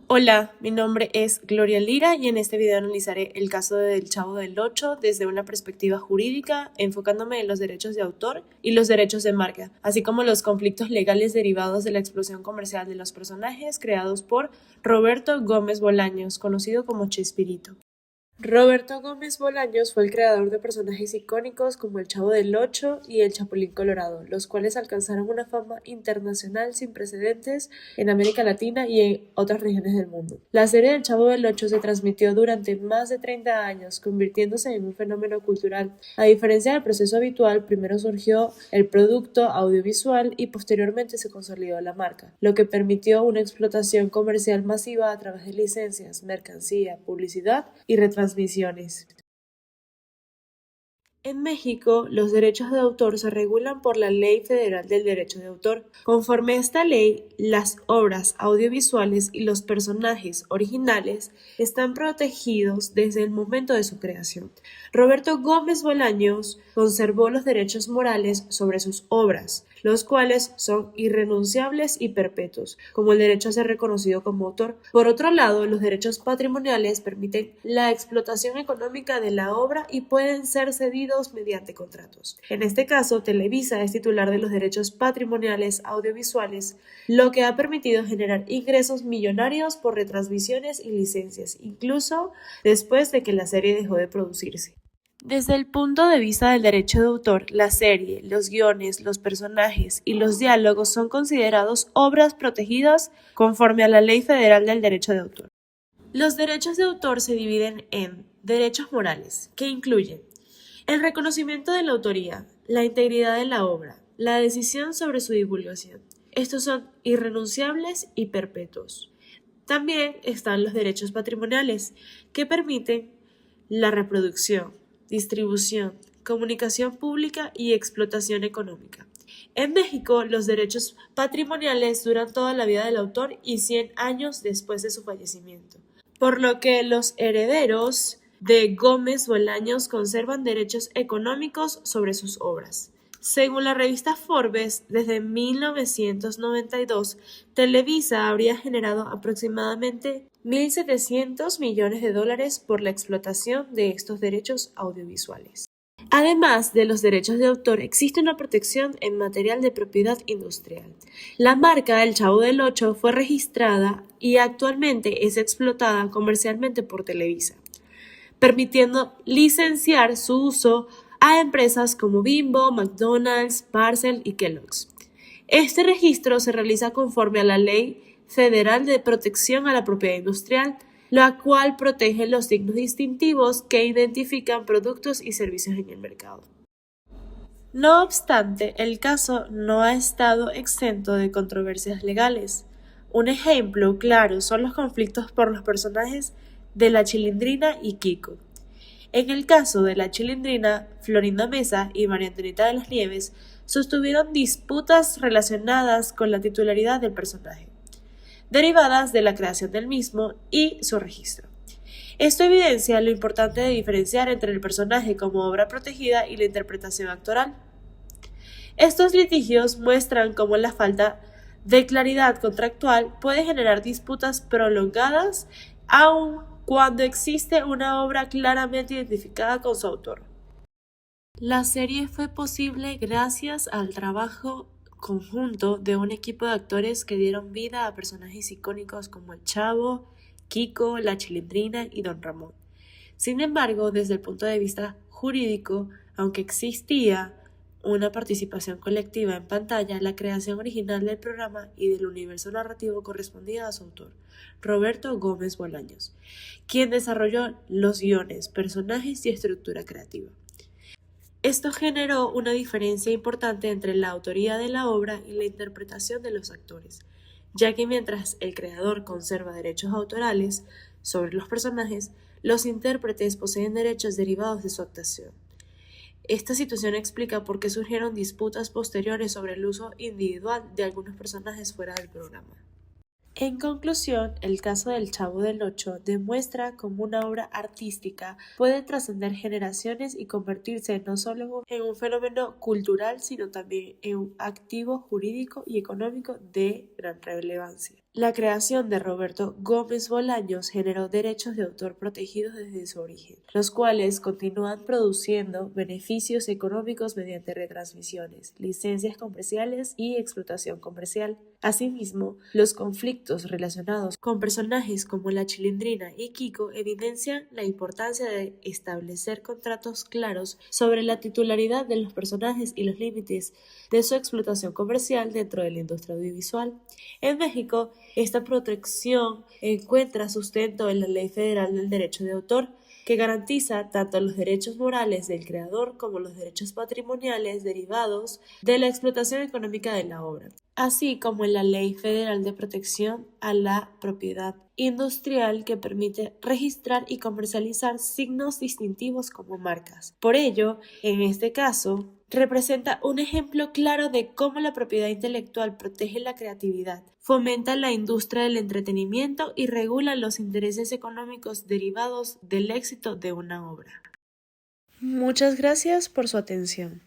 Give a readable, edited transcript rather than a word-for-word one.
Hola, mi nombre es Gloria Lira y en este video analizaré el caso del Chavo del Ocho desde una perspectiva jurídica, enfocándome en los derechos de autor y los derechos de marca, así como los conflictos legales derivados de la explosión comercial de los personajes creados por Roberto Gómez Bolaños, conocido como Chespirito. Roberto Gómez Bolaños fue el creador de personajes icónicos como el Chavo del Ocho y el Chapulín Colorado, los cuales alcanzaron una fama internacional sin precedentes en América Latina y en otras regiones del mundo. La serie del Chavo del Ocho se transmitió durante más de 30 años, convirtiéndose en un fenómeno cultural. A diferencia del proceso habitual, primero surgió el producto audiovisual y posteriormente se consolidó la marca, lo que permitió una explotación comercial masiva a través de licencias, mercancía, publicidad y retransmisiones. En México, los derechos de autor se regulan por la Ley Federal del Derecho de Autor. Conforme a esta ley, las obras audiovisuales y los personajes originales están protegidos desde el momento de su creación. Roberto Gómez Bolaños conservó los derechos morales sobre sus obras, los cuales son irrenunciables y perpetuos, como el derecho a ser reconocido como autor. Por otro lado, los derechos patrimoniales permiten la explotación económica de la obra y pueden ser cedidos mediante contratos. En este caso, Televisa es titular de los derechos patrimoniales audiovisuales, lo que ha permitido generar ingresos millonarios por retransmisiones y licencias, incluso después de que la serie dejó de producirse. Desde el punto de vista del derecho de autor, la serie, los guiones, los personajes y los diálogos son considerados obras protegidas conforme a la Ley Federal del Derecho de Autor. Los derechos de autor se dividen en derechos morales, que incluyen el reconocimiento de la autoría, la integridad de la obra, la decisión sobre su divulgación. Estos son irrenunciables y perpetuos. También están los derechos patrimoniales, que permiten la reproducción, distribución, comunicación pública y explotación económica. En México, los derechos patrimoniales duran toda la vida del autor y 100 años después de su fallecimiento, por lo que los herederos de Gómez Bolaños conservan derechos económicos sobre sus obras. Según la revista Forbes, desde 1992, Televisa habría generado aproximadamente 1.700 millones de dólares por la explotación de estos derechos audiovisuales. Además de los derechos de autor, existe una protección en material de propiedad industrial. La marca El Chavo del Ocho fue registrada y actualmente es explotada comercialmente por Televisa, permitiendo licenciar su uso a empresas como Bimbo, McDonald's, Parcel y Kellogg's. Este registro se realiza conforme a la Ley Federal de Protección a la Propiedad Industrial, la cual protege los signos distintivos que identifican productos y servicios en el mercado. No obstante, el caso no ha estado exento de controversias legales. Un ejemplo claro son los conflictos por los personajes de La Chilindrina y Kiko. En el caso de La Chilindrina, Florinda Mesa y María Antonieta de las Nieves sostuvieron disputas relacionadas con la titularidad del personaje, derivadas de la creación del mismo y su registro. Esto evidencia lo importante de diferenciar entre el personaje como obra protegida y la interpretación actoral. Estos litigios muestran cómo la falta de claridad contractual puede generar disputas prolongadas aun cuando existe una obra claramente identificada con su autor. La serie fue posible gracias al trabajo conjunto de un equipo de actores que dieron vida a personajes icónicos como el Chavo, Kiko, La Chilindrina y Don Ramón. Sin embargo, desde el punto de vista jurídico, aunque existía una participación colectiva en pantalla, la creación original del programa y del universo narrativo correspondía a su autor, Roberto Gómez Bolaños, quien desarrolló los guiones, personajes y estructura creativa. Esto generó una diferencia importante entre la autoría de la obra y la interpretación de los actores, ya que mientras el creador conserva derechos autorales sobre los personajes, los intérpretes poseen derechos derivados de su actuación. Esta situación explica por qué surgieron disputas posteriores sobre el uso individual de algunos personajes fuera del programa. En conclusión, el caso del Chavo del Ocho demuestra cómo una obra artística puede trascender generaciones y convertirse no solo en un fenómeno cultural, sino también en un activo jurídico y económico de gran relevancia. La creación de Roberto Gómez Bolaños generó derechos de autor protegidos desde su origen, los cuales continúan produciendo beneficios económicos mediante retransmisiones, licencias comerciales y explotación comercial. Asimismo, los conflictos relacionados con personajes como la Chilindrina y Kiko evidencian la importancia de establecer contratos claros sobre la titularidad de los personajes y los límites de su explotación comercial dentro de la industria audiovisual. En México, esta protección encuentra sustento en la Ley Federal del Derecho de Autor, que garantiza tanto los derechos morales del creador como los derechos patrimoniales derivados de la explotación económica de la obra, así como en la Ley Federal de Protección a la Propiedad Industrial, que permite registrar y comercializar signos distintivos como marcas. Por ello, en este caso, representa un ejemplo claro de cómo la propiedad intelectual protege la creatividad, fomenta la industria del entretenimiento y regula los intereses económicos derivados del éxito de una obra. Muchas gracias por su atención.